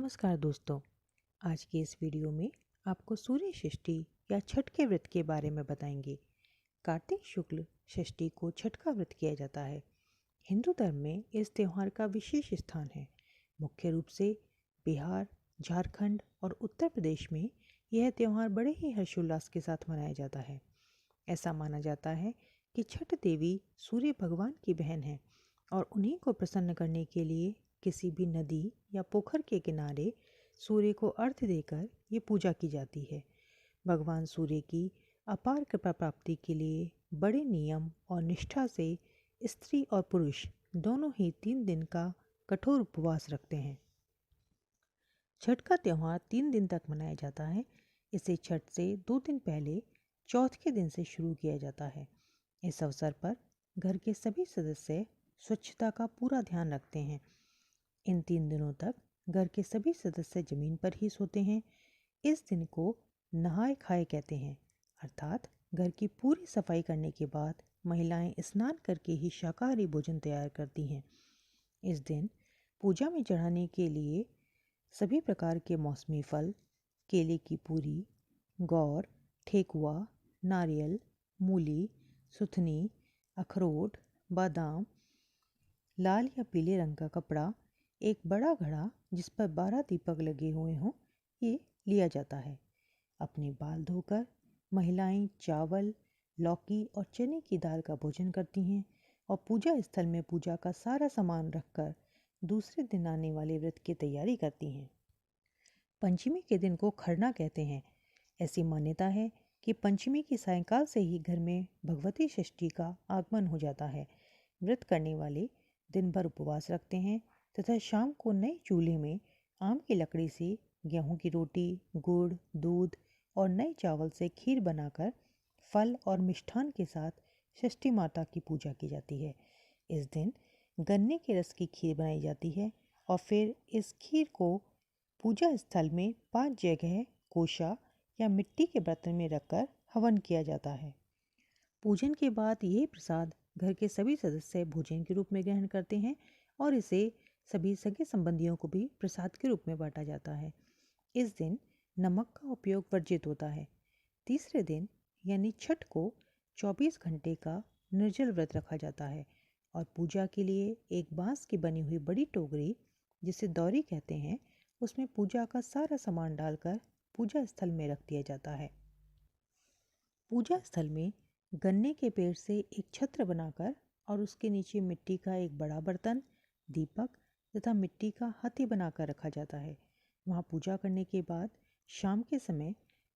नमस्कार दोस्तों। आज के इस वीडियो में आपको सूर्य षष्ठी या छठ के व्रत के बारे में बताएंगे। कार्तिक शुक्ल षष्ठी को छठ का व्रत किया जाता है। हिंदू धर्म में इस त्यौहार का विशेष स्थान है। मुख्य रूप से बिहार, झारखंड और उत्तर प्रदेश में यह त्यौहार बड़े ही हर्षोल्लास के साथ मनाया जाता है। ऐसा माना जाता है कि छठ देवी सूर्य भगवान की बहन है और उन्हीं को प्रसन्न करने के लिए किसी भी नदी या पोखर के किनारे सूर्य को अर्घ्य देकर ये पूजा की जाती है। भगवान सूर्य की अपार कृपा प्राप्ति के लिए बड़े नियम और निष्ठा से स्त्री और पुरुष दोनों ही 3 दिन का कठोर उपवास रखते हैं। छठ का त्यौहार 3 दिन तक मनाया जाता है। इसे छठ से 2 दिन पहले चौथ के दिन से शुरू किया जाता है। इस अवसर पर घर के सभी सदस्य स्वच्छता का पूरा ध्यान रखते हैं। इन 3 दिनों तक घर के सभी सदस्य जमीन पर ही सोते हैं। इस दिन को नहाय खाए कहते हैं, अर्थात घर की पूरी सफाई करने के बाद महिलाएं स्नान करके ही शाकाहारी भोजन तैयार करती हैं। इस दिन पूजा में चढ़ाने के लिए सभी प्रकार के मौसमी फल, केले की पूरी, गौर, ठेकुआ, नारियल, मूली, सुथनी, अखरोट, बादाम, लाल या पीले रंग का कपड़ा, एक बड़ा घड़ा जिस पर 12 दीपक लगे हुए हों, ये लिया जाता है। अपने बाल धोकर महिलाएं चावल, लौकी और चने की दाल का भोजन करती हैं और पूजा स्थल में पूजा का सारा सामान रखकर दूसरे दिन आने वाले व्रत की तैयारी करती हैं। पंचमी के दिन को खरना कहते हैं। ऐसी मान्यता है कि पंचमी की सायंकाल से ही घर में भगवती षष्ठी का आगमन हो जाता है। व्रत करने वाले दिन भर उपवास रखते हैं तथा शाम को नए चूल्हे में आम की लकड़ी से गेहूं की रोटी, गुड़, दूध और नए चावल से खीर बनाकर फल और मिष्ठान के साथ षष्ठी माता की पूजा की जाती है। इस दिन गन्ने के रस की खीर बनाई जाती है और फिर इस खीर को पूजा स्थल में 5 जगह कोशा या मिट्टी के बर्तन में रखकर हवन किया जाता है। पूजन के बाद यह प्रसाद घर के सभी सदस्य भोजन के रूप में ग्रहण करते हैं और इसे सभी सगे संबंधियों को भी प्रसाद के रूप में बांटा जाता है। इस दिन नमक का उपयोग वर्जित होता है। तीसरे दिन यानी छठ को 24 घंटे का निर्जल व्रत रखा जाता है और पूजा के लिए एक बांस की बनी हुई बड़ी टोकरी, जिसे दौरी कहते हैं, उसमें पूजा का सारा सामान डालकर पूजा स्थल में रख दिया जाता है। पूजा स्थल में गन्ने के पेड़ से एक छत्र बनाकर और उसके नीचे मिट्टी का एक बड़ा बर्तन, दीपक तथा मिट्टी का हाथी बनाकर रखा जाता है। वहाँ पूजा करने के बाद शाम के समय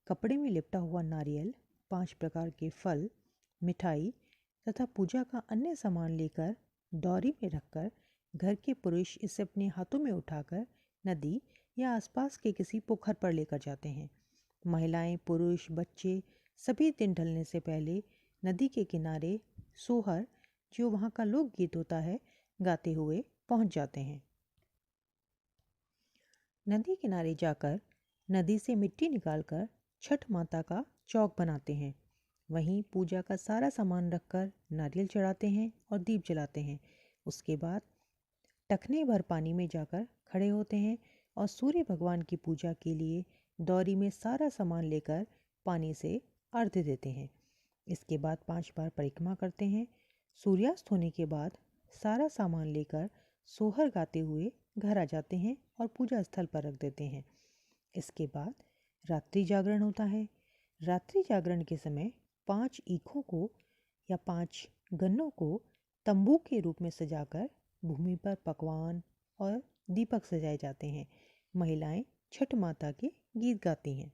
कपड़े में लिपटा हुआ नारियल, 5 प्रकार के फल, मिठाई तथा पूजा का अन्य सामान लेकर दौरी में रखकर घर के पुरुष इसे अपने हाथों में उठाकर नदी या आसपास के किसी पोखर पर लेकर जाते हैं। महिलाएं, पुरुष, बच्चे सभी दिन ढलने से पहले नदी के किनारे सोहर, जो वहाँ का लोकगीत होता है, गाते हुए पहुँच जाते हैं। नदी किनारे जाकर नदी से मिट्टी निकालकर छठ माता का चौक बनाते हैं। वहीं पूजा का सारा सामान रखकर नारियल चढ़ाते हैं और दीप जलाते हैं। उसके बाद टखने भर पानी में जाकर खड़े होते हैं और सूर्य भगवान की पूजा के लिए दौरी में सारा सामान लेकर पानी से अर्घ्य देते हैं। इसके बाद 5 बार परिक्रमा करते हैं। सूर्यास्त होने के बाद सारा सामान लेकर सोहर गाते हुए घर आ जाते हैं और पूजा स्थल पर रख देते हैं। इसके बाद रात्रि जागरण होता है। रात्रि जागरण के समय 5 ईखों को या 5 गन्नों को तंबू के रूप में सजाकर भूमि पर पकवान और दीपक सजाए जाते हैं। महिलाएं छठ माता के गीत गाती हैं।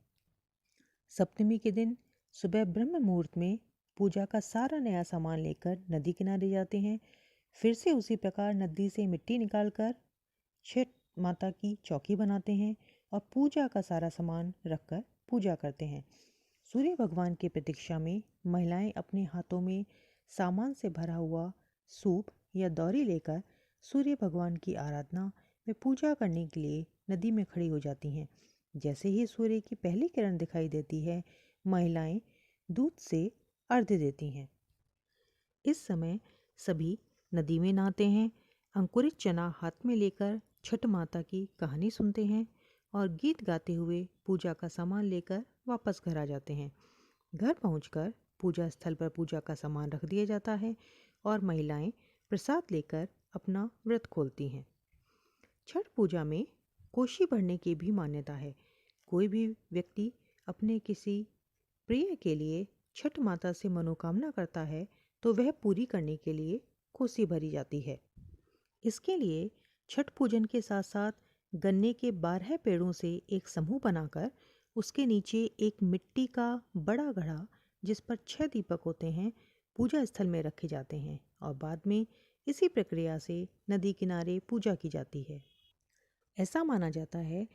सप्तमी के दिन सुबह ब्रह्म मुहूर्त में पूजा का सारा नया सामान लेकर नदी किनारे जाते हैं। फिर से उसी प्रकार नदी से मिट्टी निकालकर छठ माता की चौकी बनाते हैं और पूजा का सारा सामान रखकर पूजा करते हैं। सूर्य भगवान की प्रतीक्षा में महिलाएं अपने हाथों में सामान से भरा हुआ सूप या दौरी लेकर सूर्य भगवान की आराधना में पूजा करने के लिए नदी में खड़ी हो जाती हैं। जैसे ही सूर्य की पहली किरण दिखाई देती है, महिलाएं दूध से अर्घ्य देती हैं। इस समय सभी नदी में नहाते हैं। अंकुरित चना हाथ में लेकर छठ माता की कहानी सुनते हैं। और गीत गाते हुए पूजा का सामान लेकर वापस घर आ जाते हैं। घर पहुंचकर पूजा स्थल पर पूजा का सामान रख दिया जाता है और महिलाएं प्रसाद लेकर अपना व्रत खोलती हैं। छठ पूजा में कोशी भरने की भी मान्यता है। कोई भी व्यक्ति अपने किसी प्रिय के लिए छठ माता से मनोकामना करता है तो वह पूरी करने के लिए कोसी भरी जाती है। इसके लिए छठ पूजन के साथ साथ गन्ने के 12 पेड़ों से एक समूह बनाकर उसके नीचे एक मिट्टी का बड़ा घड़ा, जिस पर 6 दीपक होते हैं, पूजा स्थल में रखे जाते हैं और बाद में इसी प्रक्रिया से नदी किनारे पूजा की जाती है। ऐसा माना जाता है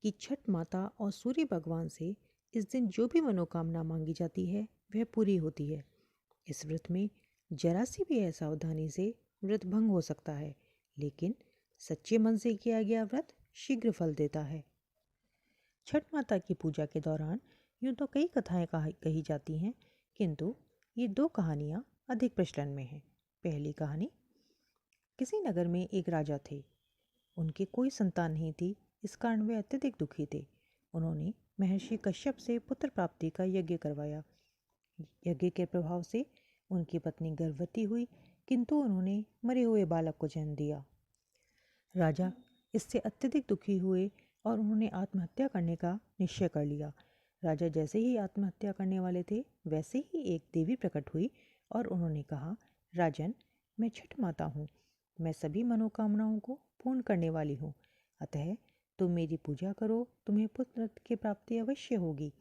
कि छठ माता और सूर्य भगवान से इस दिन जो भी मनोकामना मांगी जाती है वह पूरी होती है। इस व्रत में जरा सी भी असावधानी से व्रत भंग हो सकता है, लेकिन सच्चे मन से किया गया व्रत शीघ्र फल देता है। छठ माता की पूजा के दौरान यूँ तो कई कथाएं कही जाती हैं, किंतु ये 2 कहानियाँ अधिक प्रचलन में हैं। पहली कहानी, किसी नगर में एक राजा थे। उनके कोई संतान नहीं थी, इस कारण वे अत्यधिक दुखी थे। उन्होंने महर्षि कश्यप से पुत्र प्राप्ति का यज्ञ करवाया। यज्ञ के प्रभाव से उनकी पत्नी गर्भवती हुई, किंतु उन्होंने मरे हुए बालक को जन्म दिया। राजा इससे अत्यधिक दुखी हुए और उन्होंने आत्महत्या करने का निश्चय कर लिया। राजा जैसे ही आत्महत्या करने वाले थे, वैसे ही एक देवी प्रकट हुई और उन्होंने कहा, राजन, मैं छठ माता हूँ। मैं सभी मनोकामनाओं को पूर्ण करने वाली हूँ। अतः तुम मेरी पूजा करो, तुम्हें पुत्र की प्राप्ति अवश्य होगी।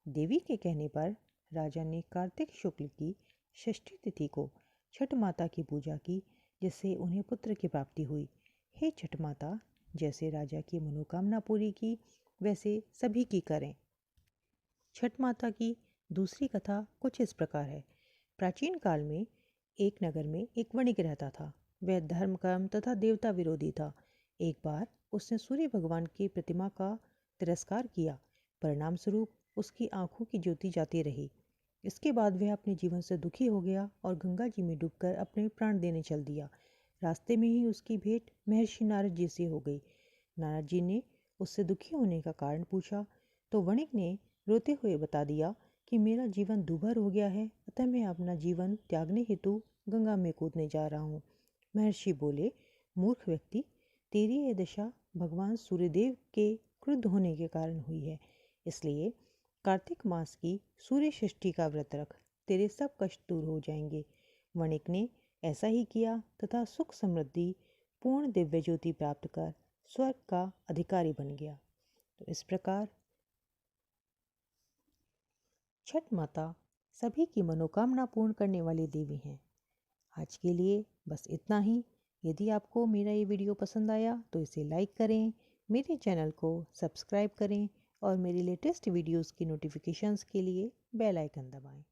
देवी के कहने पर राजा ने कार्तिक शुक्ल की षष्ठी तिथि को छठ माता की पूजा की, जिससे उन्हें पुत्र की प्राप्ति हुई। हे छठ माता, जैसे राजा की मनोकामना पूरी की, वैसे सभी की करें। छठ माता की दूसरी कथा कुछ इस प्रकार है। प्राचीन काल में एक नगर में एक वणिक रहता था। वह धर्म, कर्म तथा देवता विरोधी था। एक बार उसने सूर्य भगवान की प्रतिमा का तिरस्कार किया। परिणाम स्वरूप उसकी आंखों की ज्योति जाती रही। इसके बाद वह अपने जीवन से दुखी हो गया और गंगा जी में डूबकर अपने प्राण देने चल दिया। रास्ते में ही उसकी भेंट महर्षि नारद जी से हो गई। नारद जी ने उससे दुखी होने का कारण पूछा तो वणिक ने रोते हुए बता दिया कि मेरा जीवन दूभर हो गया है, अतः मैं अपना जीवन त्यागने हेतु गंगा में कूदने जा रहा हूँ। महर्षि बोले, मूर्ख व्यक्ति, तेरी यह दशा भगवान सूर्यदेव के क्रुद्ध होने के कारण हुई है। इसलिए कार्तिक मास की सूर्य षष्ठी का व्रत रख, तेरे सब कष्ट दूर हो जाएंगे। वणिक ने ऐसा ही किया तथा सुख समृद्धि पूर्ण दिव्य ज्योति प्राप्त कर स्वर्ग का अधिकारी बन गया। तो इस प्रकार छठ माता सभी की मनोकामना पूर्ण करने वाली देवी हैं। आज के लिए बस इतना ही। यदि आपको मेरा ये वीडियो पसंद आया तो इसे लाइक करें, मेरे चैनल को सब्सक्राइब करें और मेरी लेटेस्ट वीडियोस की नोटिफिकेशंस के लिए बेल आइकन दबाएं।